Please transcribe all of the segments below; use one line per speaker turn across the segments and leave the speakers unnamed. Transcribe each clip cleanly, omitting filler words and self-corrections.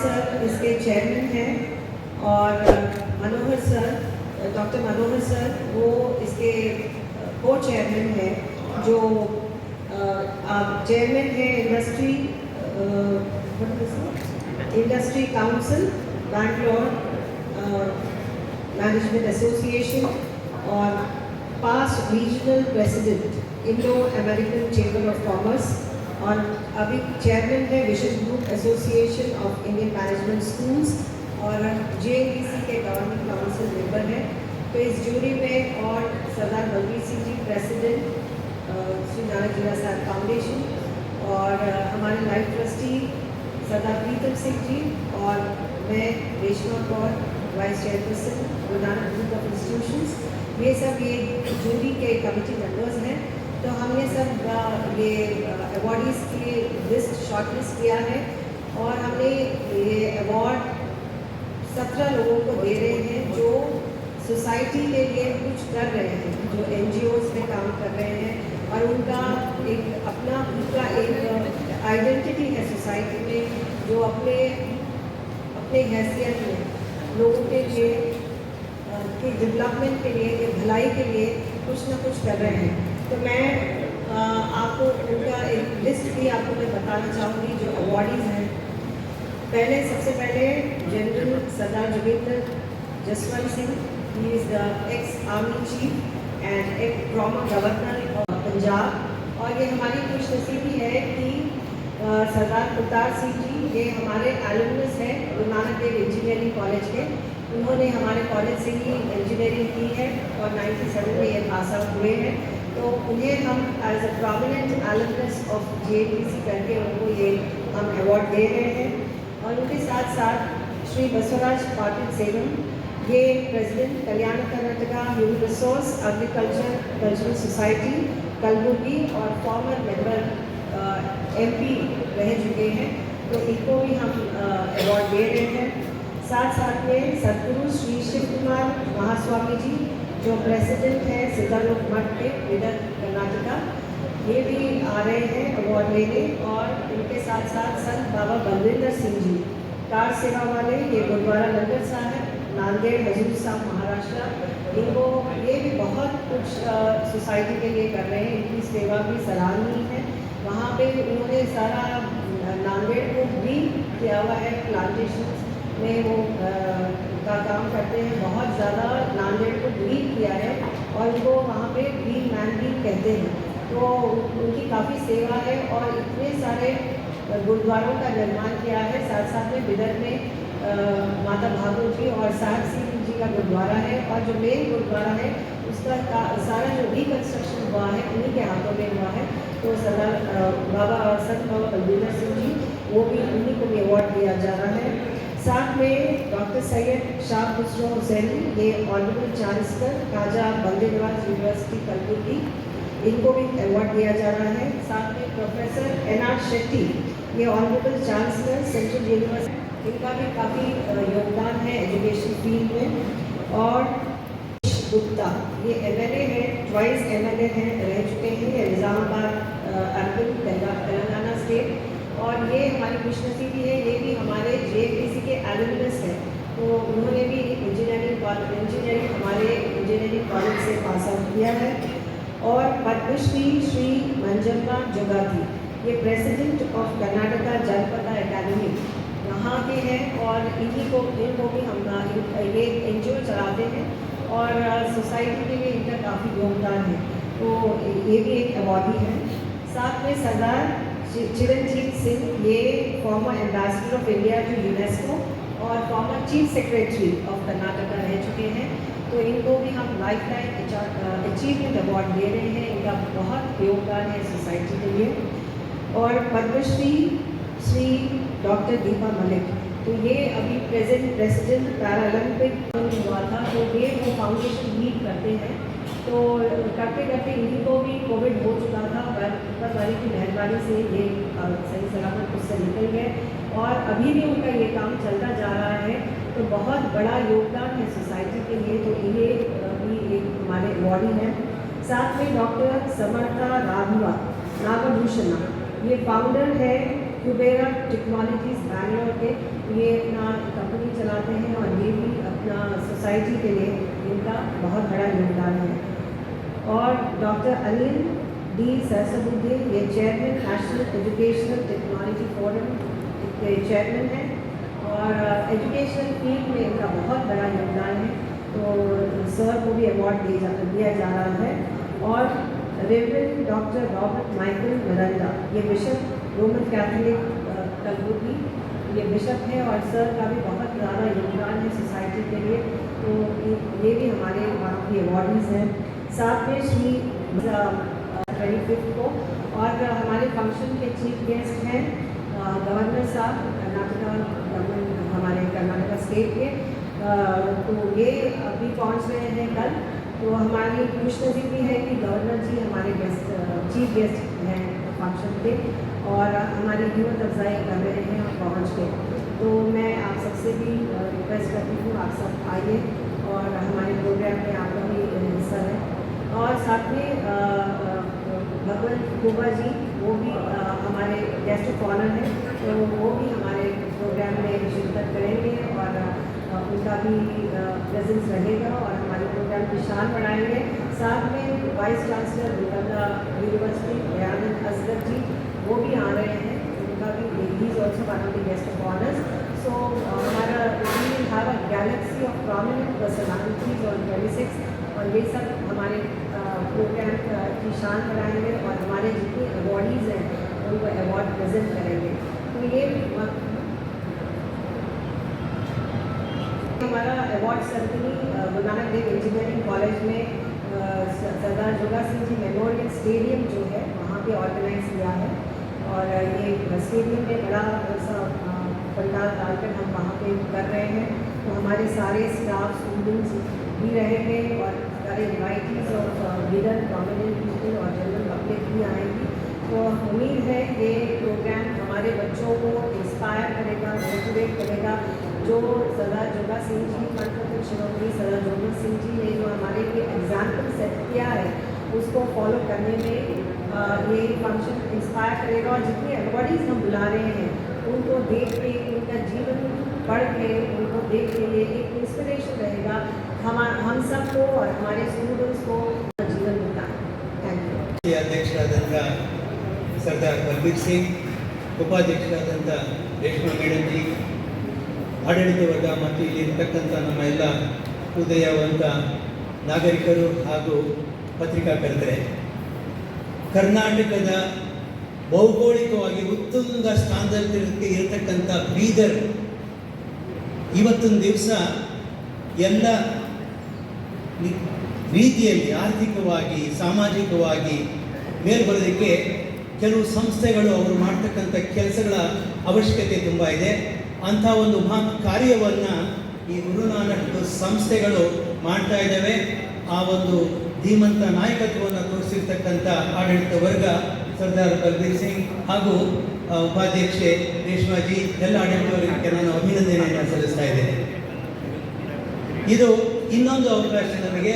Sir इसके chairman हैं और Manohar sir, doctor Manohar sir वो इसके को चेयरमैन हैं, जो चेयरमैन है industry council Bangalore management association और past regional president Indo American chamber of commerce और अभी चेयरमैन है vision group association of Indian management schools और JNDC के गवर्निंग काउंसिल मेंबर है। तो इस जूरी में और सरदार बलबीर सिंह जी प्रेसिडेंट श्री नानक जीरा साहब फाउंडेशन और हमारे लाइफ ट्रस्टी सरदार प्रीतम सिंह जी और मैं Reshma Kaur vice chairperson Guru Nanak group of institutions, ये सब ये जूरी के कमेटी मेंबर्स हैं। तो हमने सब ये अवॉर्डीज़ की लिस्ट शॉर्ट लिस्ट किया है और हमने ये अवार्ड 17 लोगों को दे रहे हैं जो सोसाइटी के लिए कुछ कर रहे हैं, जो NGOs में काम कर रहे हैं और उनका एक अपना उनका एक आइडेंटिटी है सोसाइटी में, जो अपने हैसियत में लोगों के लिए के डेवलपमेंट के लिए, के भलाई के लिए कुछ ना कुछ कर रहे हैं। तो मैं आपको उनका एक लिस्ट भी आपको मैं बताना चाहूँगी जो अवॉर्डीज़ हैं। सबसे पहले general Sardar Joginder Jaswant Singh, he is the ex army cheap and x former governor of Punjab. और ये हमारी खुशनसीबी है कि सरदार कुलतार सिंह जी ये हमारे एलुमनस हैं गुरु नानक देव इंजीनियरिंग कॉलेज के। उन्होंने हमारे कॉलेज से ही इंजीनियरिंग की है और 97 में ये पास आउट हुए हैं। तो उन्हें हम as a prominent alumnus of JNDC करके उनको ये हम अवार्ड दे रहे हैं। और उनके साथ साथ श्री बसवराज पाटिल सेवम, ये president Kalyana Karnataka human resource agriculture cultural society Kalaburagi और फॉर्मर मेंबर MP रह चुके हैं, तो इनको भी हम अवार्ड दे रहे हैं। साथ में सदगुरु श्री शिव कुमार महास्वामी जी जो प्रेसिडेंट हैं सिद्धालोक मठ के विदर कर्नाटका, ये भी आ रहे हैं अवार्ड लेने। और इनके साथ संत बाबा बलविंदर सिंह जी कार सेवा वाले, ये गुरुद्वारा लंगर साहब नांदेड़ हजूर साहब महाराष्ट्र, इनको ये भी बहुत कुछ सोसाइटी के लिए कर रहे हैं। इनकी सेवा भी सराहनीय है। वहाँ पे उन्होंने सारा नांदेड़ को ग्रीन किया हुआ है, प्लांटेशन में वो का काम करते हैं, बहुत ज़्यादा नांदेड़ को ग्रीन किया है और उनको वहाँ पे ग्रीन मैन भी कहते हैं। तो उनकी काफ़ी सेवा है और इतने सारे गुरुद्वारों का निर्माण किया है। साथ में बिदर में माता भागवत जी और साहब सिंह जी का गुरुद्वारा है और जो मेन गुरुद्वारा है उसका सारा जो रिकन्स्ट्रक्शन हुआ है उन्हीं के हाथों में हुआ है। तो सरदार बाबा संत बाबा बलविंदर सिंह जी वो भी उन्हीं को भी अवार्ड दिया जा रहा है। साथ में डॉक्टर सैयद शाह खुसरो हुसैनी, ये ऑनरेबल चांसलर खाजा बंदे नवाज यूनिवर्सिटी कलबुर्गी, इनको भी अवार्ड दिया जा रहा है। साथ में प्रोफेसर NR शेट्टी, ये ऑनरेबल चांसलर सेंट्रल यूनिवर्सिटी, इनका भी काफ़ी योगदान है एजुकेशन फील्ड में। और गुप्ता, ये MLA है, ट्वाइस MLA हैं, रह चुके हैं निज़ामाबाद अर्बन तेलंगाना स्टेट। और ये हमारी खुशनसीबी है, ये भी हमारे JNDC के एलुमनस हैं। तो उन्होंने भी इंजीनियरिंग हमारे इंजीनियरिंग कॉलेज से पास आउट किया है। और पद्मश्री श्री मंजम्मा जोगाती, ये प्रेसिडेंट ऑफ कर्नाटका जनपदा एकेडमी यहाँ के हैं और इनको भी हम ये NGO चलाते हैं और सोसाइटी के लिए इनका काफ़ी योगदान है। तो ये भी एक अवार्डी है। साथ में सरदार चिरंजीत सिंह, ये former ambassador of India to UNESCO और former chief secretary of Karnataka रह चुके हैं। तो इनको भी हम लाइफ टाइम अचीवमेंट अवार्ड दे रहे हैं। इनका बहुत योगदान है सोसाइटी के लिए। और पद्मश्री श्री डॉक्टर दीपा मलिक, तो ये अभी प्रेसिडेंट पैरालंपिक हुआ था, तो ये वो फाउंडेशन लीड करते हैं। तो करते इन्हीं को भी कोविड हो चुका था, पर ऊपर वाली की मेहरबानी से ये सही सलामत उससे निकल गए और अभी भी उनका ये काम चलता जा रहा है। तो बहुत बड़ा योगदान है सोसाइटी के लिए, तो ये भी एक हमारे अवॉर्डी हैं। साथ में डॉक्टर समर्था राघवा नागभूषणा, ये फाउंडर है कुबेरा टेक्नोलॉजीज बैंगलोर के, ये अपना कंपनी चलाते हैं और ये भी अपना सोसाइटी के लिए इनका बहुत बड़ा योगदान है। और डॉक्टर अनिल डी सरसबुद्धे, ये chairman national educational technology forum के चेयरमैन हैं और एजुकेशनल फील्ड में इनका बहुत बड़ा योगदान है, तो सर को भी अवार्ड दिया जा रहा है। और reverend doctor Robert Michael Miranda, ये बिशप रोमन कैथोलिक कलबुर्गी, ये बिशप है और सर का भी बहुत ज़्यादा योगदान है सोसाइटी के लिए, तो ये भी हमारे वहाँ की अवार्डीज़ हैं। साथ में श्री 25 को और हमारे फंक्शन के चीफ गेस्ट हैं गवर्नर साहब कर्नाटका गवर्नमेंट, हमारे कर्नाटका स्टेट के, तो ये अभी पहुंच रहे हैं कल। तो हमारी खुशनसीबी है कि गवर्नर जी हमारे गेस्ट चीफ गेस्ट हैं फंक्शन के और हमारी हिम्मत अफजाई कर रहे हैं और पहुँच के। तो मैं आप सबसे भी रिक्वेस्ट करती हूँ, आप सब आइए और हमारे प्रोग्राम में आपका भी हिस्सा है। और साथ में भगवत गोबा जी, वो भी हमारे गेस्ट ऑफ ऑनर हैं, तो वो भी हमारे प्रोग्राम में शिरकत करेंगे और उनका भी प्रेजेंस रहेगा और हमारे प्रोग्राम की शान बढ़ाएंगे। साथ में वाइस चांसलर मुकद्दा यूनिवर्सिटी दयानंद असगर जी, वो भी आ रहे हैं, उनका भी he is also one of the guest of honours. So हमारा we will have a galaxy of prominent personalities on 26 और ये सब हमारे प्रोग्राम की शान बढ़ाएंगे और हमारे जितने अवॉर्डीज़ हैं उनको अवार्ड प्रेजेंट करेंगे। तो ये हमारा award ceremony Guru Nanak Dev engineering college में सरदार जोगा सिंह जी मेमोरियल स्टेडियम जो है वहाँ पे ऑर्गेनाइज किया है और ये स्टेडियम में बड़ा सा पंडाल डालकर हम वहाँ पे कर रहे हैं। तो हमारे सारे स्टाफ स्टूडेंट्स भी रहेंगे और सारे इन्वाइटीज और लीडर प्रोमिनेंट पीपल और जनरल पब्लिक भी आएंगी। तो उम्मीद है ये प्रोग्राम हमारे बच्चों को इंस्पायर करेगा, मोटिवेट करेगा। जो सरदार जोगा सिंह जी, पंडित शिरोमणि सरदार जोगा सिंह जी ने जो हमारे लिए एग्जाम्पल सेट किया है उसको फॉलो करने में ये फंक्शन इंस्पायर करेगा और जितने अवॉर्डीज़ हम बुला रहे हैं उनको देख के, उनका जीवन पढ़ के, उनको देख के ये एक इंस्पिरेशन रहेगा हम सबको और हमारे स्टूडेंट्स को जीवन मिलता है। Thank you.
अध्यक्षराದಂಥ ಸರ್ದಾರ್ ಬಲ್ಬೀರ್ ಸಿಂಗ್, ಉಪಾಧ್ಯಕ್ಷರಾದಂಥ ರೇಷ್ಮಾ ಮೇಡಮ್ ಜಿ, ಆಡಳಿತ ವರ್ಗ ಮತ್ತು ಇಲ್ಲಿರ್ತಕ್ಕಂಥ ನಮ್ಮ ಎಲ್ಲ ಉದಯವಂತ ನಾಗರಿಕರು ಹಾಗೂ ಪತ್ರಿಕಾಕರ್ತರೆ, ಕರ್ನಾಟಕದ ಭೌಗೋಳಿಕವಾಗಿ ಉತ್ತುಂಗ ಸ್ಥಾನದಲ್ಲಿ ಇರತಕ್ಕಂಥ ಬೀದರ್ ಇವತ್ತಿನ ದಿವಸ ಎಲ್ಲ ರೀತಿಯಲ್ಲಿ ಆರ್ಥಿಕವಾಗಿ ಸಾಮಾಜಿಕವಾಗಿ ಮೇಲ್ಬರೋದಕ್ಕೆ ಕೆಲವು ಸಂಸ್ಥೆಗಳು ಅವರು ಮಾಡ್ತಕ್ಕಂಥ ಕೆಲಸಗಳ ಅವಶ್ಯಕತೆ ತುಂಬ ಇದೆ. ಅಂಥ ಒಂದು ಮಹತ್ ಕಾರ್ಯವನ್ನು ಈ ಗುರುನಾನಕ್ ಸಂಸ್ಥೆಗಳು ಮಾಡ್ತಾ ಇದ್ದಾವೆ. ಆ ಒಂದು ಧೀಮಂತ ನಾಯಕತ್ವವನ್ನು ತೋರಿಸಿರ್ತಕ್ಕಂಥ ಆಡಳಿತ ವರ್ಗ ಸರ್ದಾರ್ ಬಲ್ಬೀರ್ ಸಿಂಗ್ ಹಾಗೂ ಉಪಾಧ್ಯಕ್ಷೆ ರೇಷ್ಮಾಜಿ, ಎಲ್ಲ ಆಡಳಿತ ವರ್ಗಕ್ಕೆ ನಾನು ಅಭಿನಂದನೆಯನ್ನು ಸಲ್ಲಿಸ್ತಾ ಇದ್ದೇನೆ. ಇದು ಇನ್ನೊಂದು ಅವಕಾಶ ನಮಗೆ.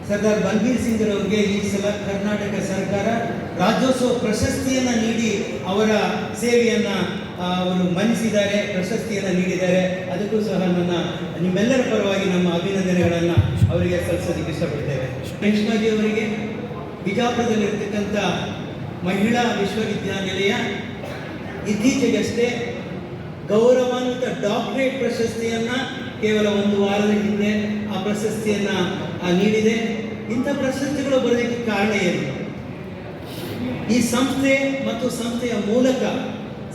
ಸರ್ದಾರ್ ಬಲ್ಬೀರ್ ಸಿಂಗ್ ಅವರಿಗೆ ಈ ಸಲ ಕರ್ನಾಟಕ ಸರ್ಕಾರ ರಾಜ್ಯೋತ್ಸವ ಪ್ರಶಸ್ತಿಯನ್ನು ನೀಡಿ ಅವರ ಸೇವೆಯನ್ನು ಅವರು ಮನ್ನಿಸಿದ್ದಾರೆ, ಪ್ರಶಸ್ತಿಯನ್ನು ನೀಡಿದ್ದಾರೆ. ಅದಕ್ಕೂ ಸಹ ನಿಮ್ಮೆಲ್ಲರ ಪರವಾಗಿ ನಮ್ಮ ಅಭಿನಂದನೆಗಳನ್ನು ಅವರಿಗೆ ಸಲ್ಲಿಸೋದಕ್ಕೆ ಇಷ್ಟಪಡ್ತೇವೆ. ರೇಷ್ಮಾಜಿ ಅವರಿಗೆ ಬಿಜಾಪುರದಲ್ಲಿರ್ತಕ್ಕಂಥ ಮಹಿಳಾ ವಿಶ್ವವಿದ್ಯಾನಿಲಯ ಇತ್ತೀಚೆಗಷ್ಟೇ ಗೌರವಾನ್ವಿತ ಡಾಕ್ಟರೇಟ್ ಪ್ರಶಸ್ತಿಯನ್ನು ಕೇವಲ ಒಂದು ವಾರದ ಹಿಂದೆ ಆ ಪ್ರಶಸ್ತಿಯನ್ನು ನೀಡಿದೆ. ಇಂಥ ಪ್ರಶಸ್ತಿಗಳು ಬರೋದಕ್ಕೆ ಕಾರಣ ಏನು? ಈ ಸಂಸ್ಥೆ ಮತ್ತು ಸಂಸ್ಥೆಯ ಮೂಲಕ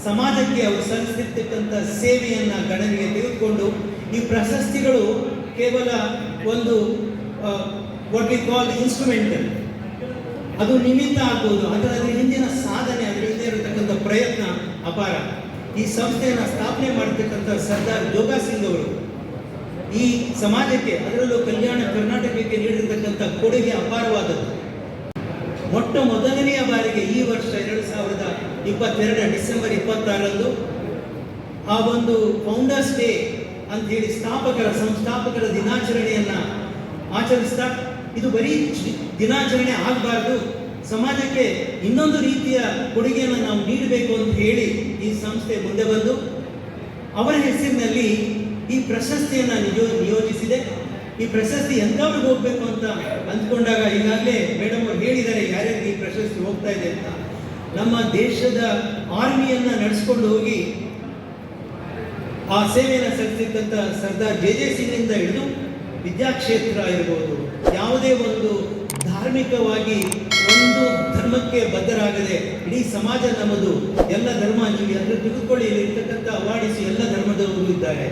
ಸಮಾಜಕ್ಕೆ ಅವರು ಸಲ್ಲಿಸಿರ್ತಕ್ಕಂಥ ಸೇವೆಯನ್ನು ಗಣನೆಗೆ ತೆಗೆದುಕೊಂಡು ಈ ಪ್ರಶಸ್ತಿಗಳು ಕೇವಲ ಒಂದು ವಾಟ್ ವಿ ಕಾಲ್ ಇನ್ಸ್ಟ್ರೂಮೆಂಟಲ್, ಅದು ನಿಮಿತ್ತ ಆಗ್ಬೋದು, ಅದರ ಹಿಂದಿನ ಸಾಧನೆ, ಅದರ ಹಿಂದೆ ಇರತಕ್ಕಂಥ ಪ್ರಯತ್ನ ಅಪಾರ. ಈ ಸಂಸ್ಥೆಯನ್ನು ಸ್ಥಾಪನೆ ಮಾಡತಕ್ಕಂಥ ಸರ್ದಾರ್ ಜೋಗಾ ಸಿಂಗ್ ಅವರು ಈ ಸಮಾಜಕ್ಕೆ, ಅದರಲ್ಲೂ ಕಲ್ಯಾಣ ಕರ್ನಾಟಕಕ್ಕೆ ನೀಡಿರತಕ್ಕಂಥ ಕೊಡುಗೆ ಅಪಾರವಾದದ್ದು. ಮೊಟ್ಟ ಮೊದಲನೆಯ ಬಾರಿಗೆ ಈ ವರ್ಷ 2022 ಡಿಸೆಂಬರ್ 26ರಂದು ಆ ಒಂದು ಫೌಂಡರ್ಸ್ ಡೇ ಅಂತ ಹೇಳಿ ಸಂಸ್ಥಾಪಕರ ದಿನಾಚರಣೆಯನ್ನು ಆಚರಿಸ್ತಾ, ಇದು ಬರೀ ದಿನಾಚರಣೆ ಆಗಬಾರ್ದು, ಸಮಾಜಕ್ಕೆ ಇನ್ನೊಂದು ರೀತಿಯ ಕೊಡುಗೆಯನ್ನು ನಾವು ನೀಡಬೇಕು ಅಂತ ಹೇಳಿ ಈ ಸಂಸ್ಥೆ ಮುಂದೆ ಬಂದು ಅವರ ಹೆಸರಿನಲ್ಲಿ ಈ ಪ್ರಶಸ್ತಿಯನ್ನು ನಿಯೋಜಿಸಿದೆ. ಈ ಪ್ರಶಸ್ತಿ ಎಂಥವ್ರಿಗೆ ಹೋಗಬೇಕು ಅಂತ ಅಂದ್ಕೊಂಡಾಗ ಈಗಾಗಲೇ ಮೇಡಮ್ ಅವರು ಹೇಳಿದ್ದಾರೆ ಯಾರ್ಯಾರಿಗೆ ಈ ಪ್ರಶಸ್ತಿ ಹೋಗ್ತಾ ಇದೆ ಅಂತ. ನಮ್ಮ ದೇಶದ ಆರ್ಮಿಯನ್ನು ನಡೆಸ್ಕೊಂಡು ಹೋಗಿ ಆ ಸೇವೆಯನ್ನು ಸಲ್ಲಿಸಿರ್ತಂಥ ಸರ್ದಾರ್ ಜೆ ಸಿಂಗ್ನಿಂದ ಹಿಡಿದು ವಿದ್ಯಾಕ್ಷೇತ್ರ ಇರ್ಬೋದು, ಯಾವುದೇ ಒಂದು ಧಾರ್ಮಿಕವಾಗಿ ಒಂದು ಧರ್ಮಕ್ಕೆ ಬದ್ಧರಾಗದೆ ಇಡೀ ಸಮಾಜ ನಮ್ಮದು, ಎಲ್ಲ ಧರ್ಮ ನೀವು ಎಲ್ಲರೂ ತೆಗೆದುಕೊಳ್ಳಿ, ಇರ್ತಕ್ಕಂಥ ಅವಾರ್ಡಿಸಿ ಎಲ್ಲ ಧರ್ಮದವರು ಇದ್ದಾರೆ.